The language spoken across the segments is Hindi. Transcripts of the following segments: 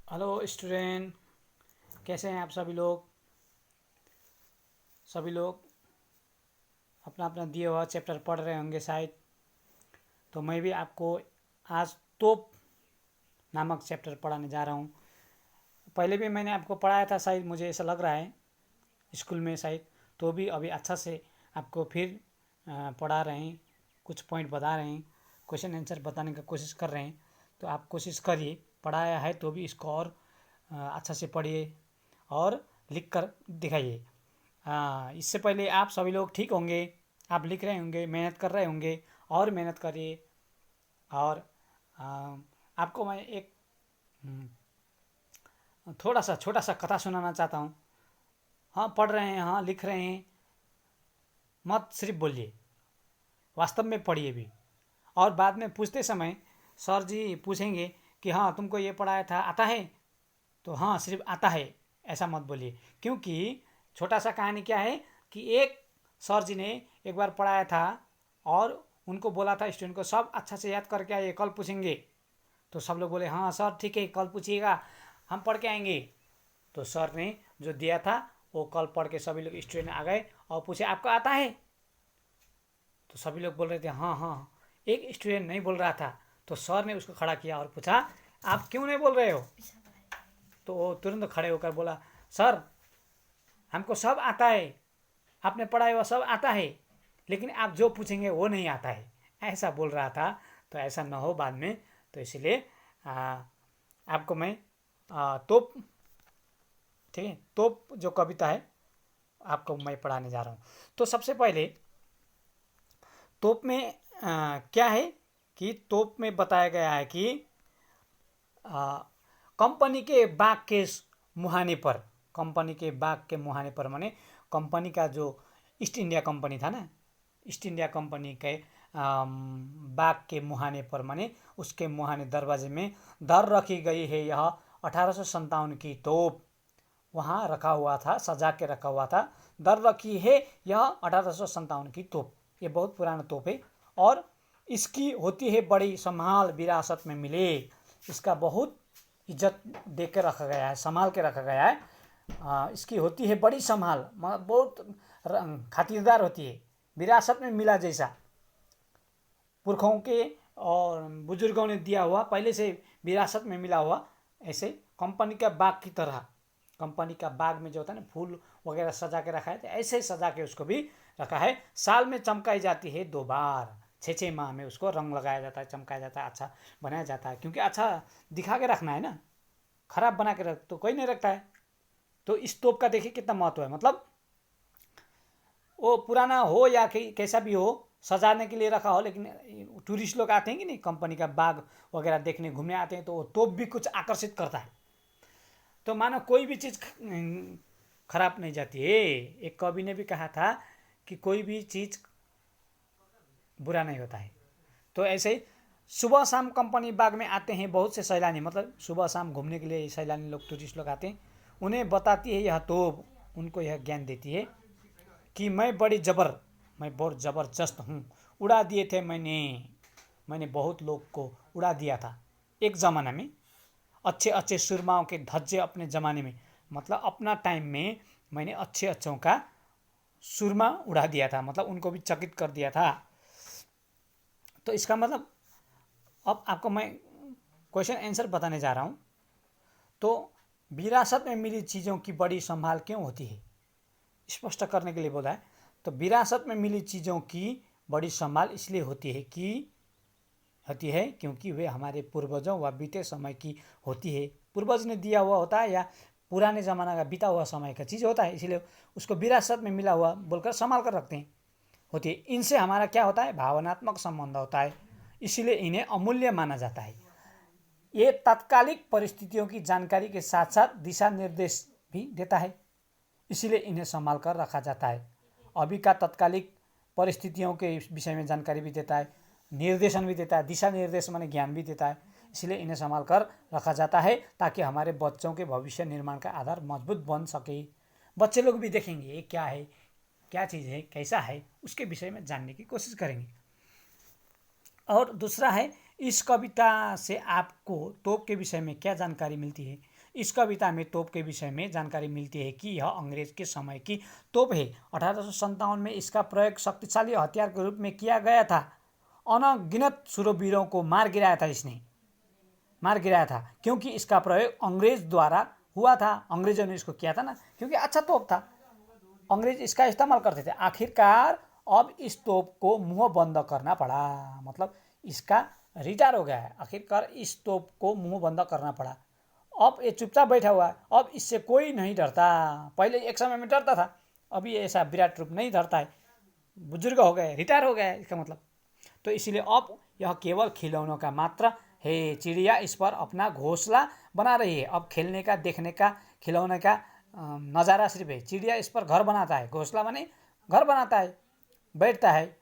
हेलो स्टूडेंट, कैसे हैं आप सभी लोग अपना अपना दिया हुआ चैप्टर पढ़ रहे होंगे शायद। तो मैं भी आपको आज तोप नामक चैप्टर पढ़ाने जा रहा हूँ। पहले भी मैंने आपको पढ़ाया था शायद, मुझे ऐसा लग रहा है स्कूल में शायद। तो भी अभी अच्छा से आपको फिर पढ़ा रहे हैं, कुछ पॉइंट बता रहे हैं, क्वेश्चन आंसर बताने का कोशिश कर रहे हैं। तो आप कोशिश करिए, पढ़ाया है तो भी इसको और अच्छा से पढ़िए और लिख कर दिखाइए। इससे पहले आप सभी लोग ठीक होंगे, आप लिख रहे होंगे, मेहनत कर रहे होंगे, और मेहनत करिए। और आ, आपको मैं एक थोड़ा सा छोटा सा कथा सुनाना चाहता हूँ। हाँ, पढ़ रहे हैं, हाँ लिख रहे हैं, मत सिर्फ बोलिए, वास्तव में पढ़िए भी। और बाद में पूछते समय सर जी पूछेंगे कि हाँ तुमको ये पढ़ाया था, आता है? तो हाँ सिर्फ आता है ऐसा मत बोलिए। क्योंकि छोटा सा कहानी क्या है कि एक सर जी ने एक बार पढ़ाया था और उनको बोला था स्टूडेंट को सब अच्छा से याद करके आइए, कल पूछेंगे। तो सब लोग बोले हाँ सर ठीक है, कल पूछिएगा, हम पढ़ के आएंगे। तो सर ने जो दिया था वो कल पढ़ के सभी लोग स्टूडेंट आ गए और पूछे आपको आता है? तो सभी लोग बोल रहे थे हाँ हाँ। एक स्टूडेंट नहीं बोल रहा था, तो सर ने उसको खड़ा किया और पूछा आप क्यों नहीं बोल रहे हो? तो वो तुरंत खड़े होकर बोला सर हमको सब आता है, आपने पढ़ा हुआ सब आता है, लेकिन आप जो पूछेंगे वो नहीं आता है, ऐसा बोल रहा था। तो ऐसा न हो बाद में, तो इसलिए आपको मैं तोप, ठीक है, तोप जो कविता है आपको मैं पढ़ाने जा रहा हूँ। तो सबसे पहले तोप में क्या है कि तोप में बताया गया है कि आ, कंपनी के बाग के मुहाने पर, कंपनी के बाग के मुहाने पर माने कंपनी का जो ईस्ट इंडिया कंपनी था ना, ईस्ट इंडिया कंपनी के बाग के मुहाने पर माने उसके मुहाने दरवाजे में दर रखी गई है यह 1857 की तोप। वहाँ रखा हुआ था, सजा के रखा हुआ था, दर रखी है यह 1857 की तोप। ये बहुत पुराना तोप है और इसकी होती है बड़ी संभाल, विरासत में मिले। इसका बहुत इज्जत दे के रखा गया है, संभाल के रखा गया है। इसकी होती है बड़ी संभाल, बहुत खातिरदार होती है, विरासत में मिला जैसा, पुरखों के और बुजुर्गों ने दिया हुआ, पहले से विरासत में मिला हुआ, ऐसे कंपनी का बाग की तरह। कंपनी का बाग में जो होता है ना, फूल वगैरह सजा के रखा है, तो ऐसे ही सजा के उसको भी रखा है। साल में चमकाई जाती है 2 बार, 6 6 माह में उसको रंग लगाया जाता है, चमकाया जाता है, अच्छा बनाया जाता है, क्योंकि अच्छा दिखा के रखना है ना। खराब बना के रख तो कोई नहीं रखता है। तो इस तोप का देखिए कितना महत्व है, मतलब वो पुराना हो या कैसा भी हो, सजाने के लिए रखा हो, लेकिन टूरिस्ट लोग आते हैं कि नहीं, कंपनी का बाग वगैरह देखने घूमने आते हैं, तो वो तोप भी कुछ आकर्षित करता है। तो मानो कोई भी चीज़ खराब नहीं जाती है। एक कवि ने भी कहा था कि कोई भी चीज़ बुरा नहीं होता है। तो ऐसे ही सुबह शाम कंपनी बाग में आते हैं बहुत से सैलानी, मतलब सुबह शाम घूमने के लिए सैलानी लोग, टूरिस्ट लोग आते हैं। उन्हें बताती है यह तोप, उनको यह ज्ञान देती है कि मैं बहुत ज़बरदस्त हूँ। उड़ा दिए थे मैंने, मैंने बहुत लोग को उड़ा दिया था एक ज़माना में। अच्छे अच्छे सुरमाओं के धज्जे अपने ज़माने में, मतलब अपना टाइम में मैंने अच्छे अच्छों का सुरमा उड़ा दिया था, मतलब उनको भी चकित कर दिया था। तो इसका मतलब अब आपको मैं क्वेश्चन आंसर बताने जा रहा हूँ। तो विरासत में मिली चीज़ों की बड़ी संभाल क्यों होती है, स्पष्ट करने के लिए बोला है। तो विरासत में मिली चीज़ों की बड़ी संभाल इसलिए होती है क्योंकि वे हमारे पूर्वजों व बीते समय की होती है। पूर्वज ने दिया हुआ होता है या पुराने ज़माना का बीता हुआ समय का चीज़ होता है, इसलिए उसको विरासत में मिला हुआ बोलकर संभाल कर रखते हैं, होती है। इनसे हमारा क्या होता है, भावनात्मक संबंध होता है, इसीलिए इन्हें अमूल्य माना जाता है। ये तात्कालिक परिस्थितियों की जानकारी के साथ साथ दिशा निर्देश भी देता है, इसीलिए इन्हें संभाल कर रखा जाता है। अभी का तत्कालिक परिस्थितियों के विषय में जानकारी भी देता है, निर्देशन भी देता है, दिशा निर्देश माने ज्ञान भी देता है। इसलिए इन्हें संभाल कर रखा जाता है ताकि हमारे बच्चों के भविष्य निर्माण का आधार मजबूत बन सके। बच्चे लोग भी देखेंगे ये क्या है, क्या चीज़ है, कैसा है, उसके विषय में जानने की कोशिश करेंगे। और दूसरा है, इस कविता से आपको तोप के विषय में क्या जानकारी मिलती है? इस कविता में तोप के विषय में जानकारी मिलती है कि यह अंग्रेज के समय की तोप है। 1857 में इसका प्रयोग शक्तिशाली हथियार के रूप में किया गया था। अनगिनत शूरवीरों को मार गिराया था क्योंकि इसका प्रयोग अंग्रेज द्वारा हुआ था। अंग्रेजों ने इसको किया था ना, क्योंकि अच्छा तोप था, अंग्रेज इसका इस्तेमाल करते थे। आखिरकार अब इस तोप को मुंह बंद करना पड़ा, मतलब इसका रिटायर हो गया है। आखिरकार इस तोप को मुंह बंद करना पड़ा। अब ये चुपचाप बैठा हुआ है, अब इससे कोई नहीं डरता। पहले एक समय में डरता था, अभी ऐसा विराट रूप नहीं डरता है, बुजुर्ग हो गए, रिटायर हो गया है इसका मतलब। तो इसीलिए अब यह केवल खिलौनों का मात्र है। चिड़िया इस पर अपना घोंसला बना रही है। अब खेलने का, देखने का, खिलौने का नज़ारा सिर्फ है। चिड़िया इस पर घर बनाता है। घोंसला माने घर बनाता है, बैठता है,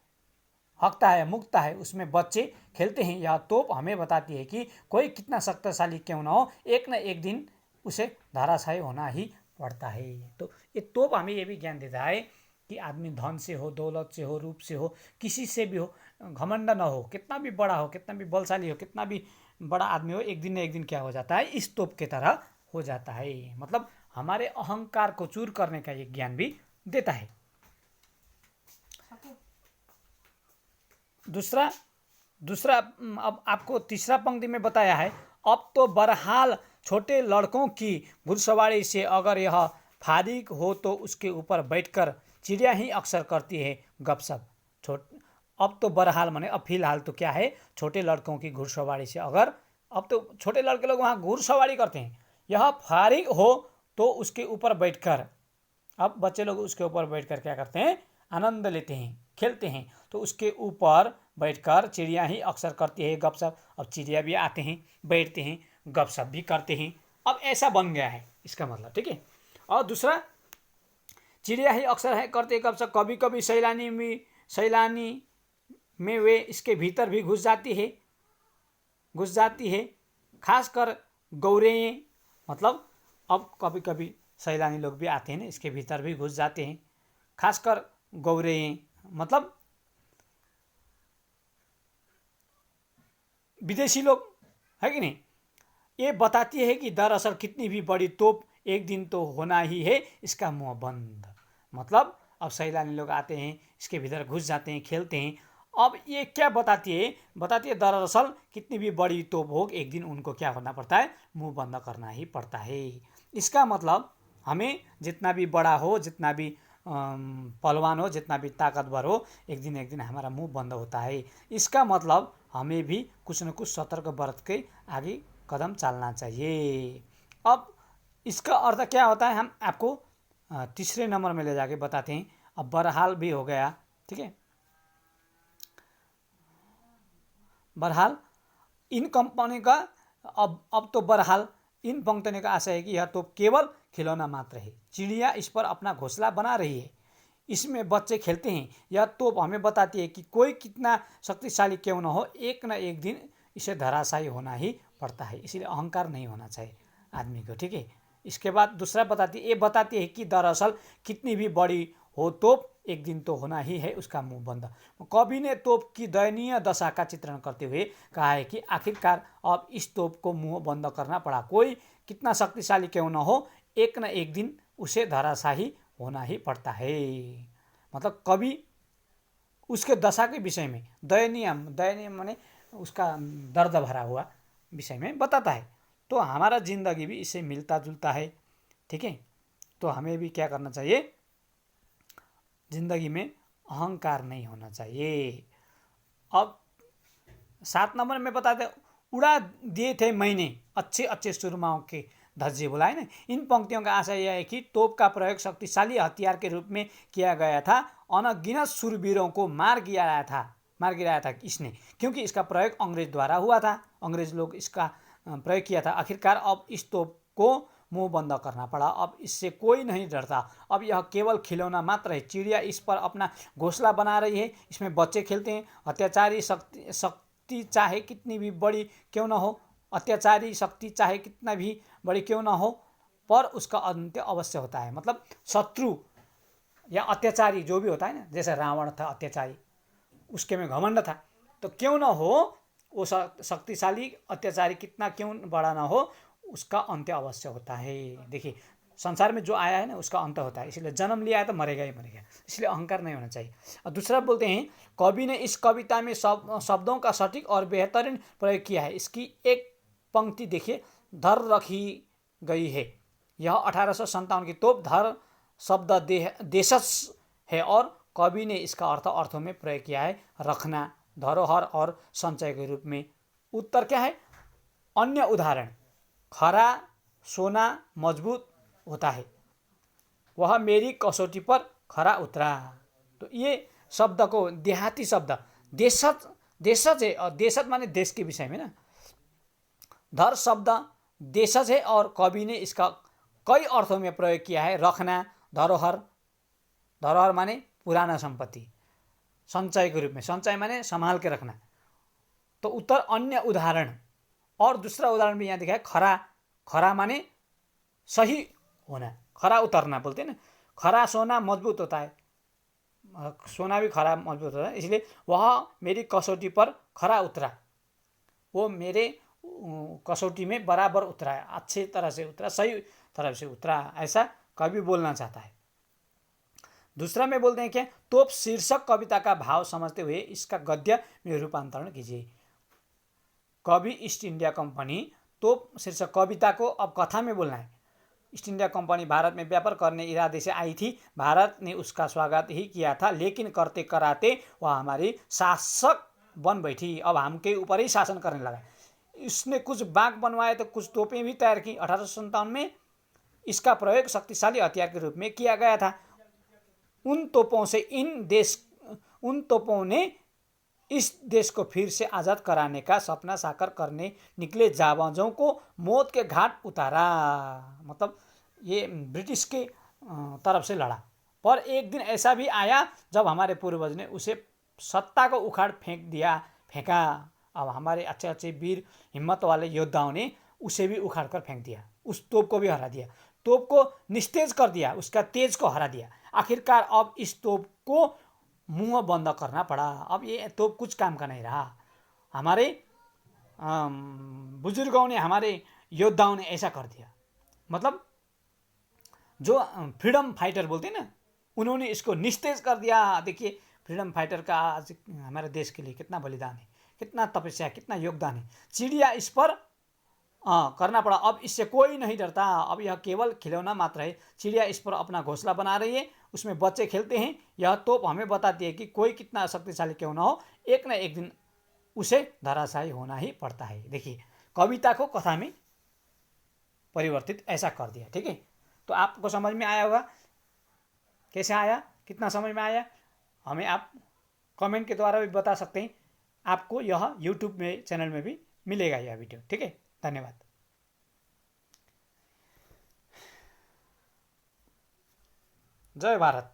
हकता है, मुकता है, उसमें बच्चे खेलते हैं। यह तोप हमें बताती है कि कोई कितना शक्तिशाली क्यों न हो, एक न एक दिन उसे धराशायी होना ही पड़ता है। तो ये तोप हमें ये भी ज्ञान देता है कि आदमी धन से हो, दौलत से हो, रूप से हो, किसी से भी हो, घमंड न हो। कितना भी बड़ा हो, कितना भी बलशाली हो, कितना भी बड़ा आदमी हो, एक दिन न एक दिन क्या हो जाता है, इस तोप के तरह हो जाता है। मतलब हमारे अहंकार को चूर करने का ये ज्ञान भी देता है। दूसरा अब आपको तीसरा पंक्ति में बताया है, अब तो बहरहाल छोटे लड़कों की घुड़सवारी से अगर यह फारिग हो तो उसके ऊपर बैठकर चिड़िया ही अक्सर करती है गपशप। अब तो बहरहाल माने अब फिलहाल तो क्या है, छोटे लड़कों की घुड़सवारी से अगर, अब तो छोटे लड़के लोग वहाँ घुड़सवारी करते हैं, यह फारिग हो तो उसके ऊपर बैठकर, अब बच्चे लोग उसके ऊपर बैठकर क्या करते हैं, आनंद लेते हैं, खेलते हैं। तो उसके ऊपर बैठकर चिड़िया ही अक्सर करती है गपशप। अब चिड़िया भी आते हैं, बैठते हैं, गपशप भी करते हैं। अब ऐसा बन गया है इसका मतलब, ठीक है। और दूसरा, चिड़िया ही अक्सर है करते गपशप। कभी कभी सैलानी में वे इसके भीतर भी घुस जाती है, खासकर गौरें। मतलब अब कभी कभी सैलानी लोग भी आते हैं ना, इसके भीतर भी घुस जाते हैं, खासकर गौरें, मतलब विदेशी लोग, है कि नहीं। ये बताती है कि दरअसल कितनी भी बड़ी तोप एक दिन तो होना ही है इसका मुंह बंद। मतलब अब सैलानी लोग आते हैं, इसके भीतर घुस जाते हैं, खेलते हैं। अब ये क्या बताती है दरअसल कितनी भी बड़ी तोप हो, एक दिन उनको क्या करना पड़ता है, मुंह बंद करना ही पड़ता है। इसका मतलब हमें जितना भी बड़ा हो, जितना भी पहलवान हो, जितना भी ताकतवर हो, एक दिन हमारा मुंह बंद होता है। इसका मतलब हमें भी कुछ न कुछ सतर्क बरत के आगे कदम चलना चाहिए। अब इसका अर्थ क्या होता है, हम आपको तीसरे नंबर में ले जाके बताते हैं। अब बहरहाल भी हो गया, ठीक है। बहरहाल इन कंपनी का अब तो बहरहाल इन पंक्तियों का आशय है कि यह तो केवल खिलौना मात्र है। चिड़िया इस पर अपना घोंसला बना रही है, इसमें बच्चे खेलते हैं। यह तोप हमें बताती है कि कोई कितना शक्तिशाली क्यों न हो, एक न एक दिन इसे धराशायी होना ही पड़ता है। इसलिए अहंकार नहीं होना चाहिए आदमी को, ठीक है। इसके बाद दूसरा बताती है कि दरअसल कितनी भी बड़ी हो तोप, एक दिन तो होना ही है उसका मुंह बंद। कवि ने तोप की दयनीय दशा का चित्रण करते हुए कहा है कि आखिरकार अब इस तोप को मुंह बंद करना पड़ा। कोई कितना शक्तिशाली क्यों न हो, एक न एक दिन उसे धराशायी होना ही पड़ता है। मतलब कवि उसके दशा के विषय में दयनीय माने उसका दर्द भरा हुआ विषय में बताता है। तो हमारा जिंदगी भी इससे मिलता जुलता है, ठीक है। तो हमें भी क्या करना चाहिए, जिंदगी में अहंकार नहीं होना चाहिए। अब 7 नंबर में बताते, उड़ा दिए थे मैंने अच्छे अच्छे सुरमाओं के धज्जे बुलाए ना। इन पंक्तियों का आशय यह है कि तोप का प्रयोग शक्तिशाली हथियार के रूप में किया गया था। अनगिनत शूरवीरों को मार गिराया था इसने, क्योंकि इसका प्रयोग अंग्रेज द्वारा हुआ था। अंग्रेज लोग इसका प्रयोग किया था। आखिरकार अब इस तोप को मुंह बंद करना पड़ा। अब इससे कोई नहीं डरता। अब यह केवल खिलौना मात्र है। चिड़िया इस पर अपना घोंसला बना रही है, इसमें बच्चे खेलते हैं। अत्याचारी शक्ति चाहे कितनी भी बड़ी क्यों न हो, अत्याचारी शक्ति चाहे कितना भी बड़ी क्यों न हो, पर उसका अंत्य अवश्य होता है। मतलब शत्रु या अत्याचारी जो भी होता है ना, जैसे रावण था अत्याचारी, उसके में घमंड था, तो क्यों न हो वो शक्तिशाली अत्याचारी कितना क्यों बड़ा ना हो, उसका अंत्य अवश्य होता है। देखिए, संसार में जो आया है ना उसका अंत होता है, इसलिए जन्म लिया है तो मरेगा ही मरेगा, इसलिए अहंकार नहीं होना चाहिए। और दूसरा बोलते हैं, कवि ने इस कविता में शब्दों का सटीक और बेहतरीन प्रयोग किया है। इसकी एक पंक्ति देखिए, धर रखी गई है। यह 1857 की तोप धर शब्द देशज है और कवि ने इसका अर्थों में प्रयोग किया है, रखना, धरोहर और संचय के रूप में। उत्तर क्या है? अन्य उदाहरण, खरा सोना मजबूत होता है, वह मेरी कसौटी पर खरा उतरा। तो ये शब्द को देहाती शब्द देशज, देशज है, और देशज माने देश के विषय में ना। धर शब्द देशज है और कवि ने इसका कई अर्थों में प्रयोग किया है, रखना, धरोहर, धरोहर माने पुराना संपत्ति, संचय के रूप में, संचय माने संभाल के रखना। तो उत्तर अन्य उदाहरण। और दूसरा उदाहरण भी यहाँ दिखा है, खरा, खरा माने सही होना, खरा उतरना बोलते हैं ना। खरा सोना मजबूत होता है, सोना भी खरा मजबूत होता है, इसलिए वह मेरी कसौटी पर खरा उतरा, वो मेरे कसौटी में बराबर उतरा है, अच्छी तरह से उतरा, सही तरह से उतरा, ऐसा कवि बोलना चाहता है। दूसरा में बोलते हैं क्या, तोप शीर्षक कविता का भाव समझते हुए इसका गद्य में रूपांतरण कीजिए। कवि ईस्ट इंडिया कंपनी, तोप शीर्षक कविता को अब कथा में बोलना है। ईस्ट इंडिया कंपनी भारत में व्यापार करने इरादे से आई थी, भारत ने उसका स्वागत ही किया था, लेकिन करते कराते वह हमारी शासक बन बैठी, अब हमके ऊपर ही शासन करने लगा। इसने कुछ बाग बनवाए तो कुछ तोपें भी तैयार की। 1857 में इसका प्रयोग शक्तिशाली हथियार के रूप में किया गया था। उन तोपों ने इस देश को फिर से आज़ाद कराने का सपना साकार करने निकले जाबाजों को मौत के घाट उतारा। मतलब ये ब्रिटिश के तरफ से लड़ा, पर एक दिन ऐसा भी आया जब हमारे पूर्वज ने उसे सत्ता को उखाड़ फेंका। अब हमारे अच्छे अच्छे वीर हिम्मत वाले योद्धाओं ने उसे भी उखाड़ कर फेंक दिया, उस तोप को भी हरा दिया, तोप को निस्तेज कर दिया, उसका तेज को हरा दिया। आखिरकार अब इस तोप को मुंह बंद करना पड़ा, अब ये तोप कुछ काम का नहीं रहा। हमारे बुजुर्गों ने, हमारे योद्धाओं ने ऐसा कर दिया। मतलब जो फ्रीडम फाइटर बोलते हैं ना, उन्होंने इसको निस्तेज कर दिया। देखिए, फ्रीडम फाइटर का आज हमारे देश के लिए कितना बलिदान है, कितना तपस्या, कितना योगदान है। चिड़िया इस पर करना पड़ा, अब इससे कोई नहीं डरता, अब यह केवल खिलौना मात्र है। चिड़िया इस पर अपना घोंसला बना रही है, उसमें बच्चे खेलते हैं। यह तोप हमें बताती है कि कोई कितना शक्तिशाली क्यों ना हो, एक न एक दिन उसे धराशायी होना ही पड़ता है। देखिए, कविता को कथा में परिवर्तित ऐसा कर दिया। ठीक है, तो आपको समझ में आया होगा, कैसे आया, कितना समझ में आया, हमें आप कमेंट के द्वारा भी बता सकते हैं। आपको यह यूट्यूब में चैनल में भी मिलेगा यह वीडियो। ठीक है, धन्यवाद। जय भारत।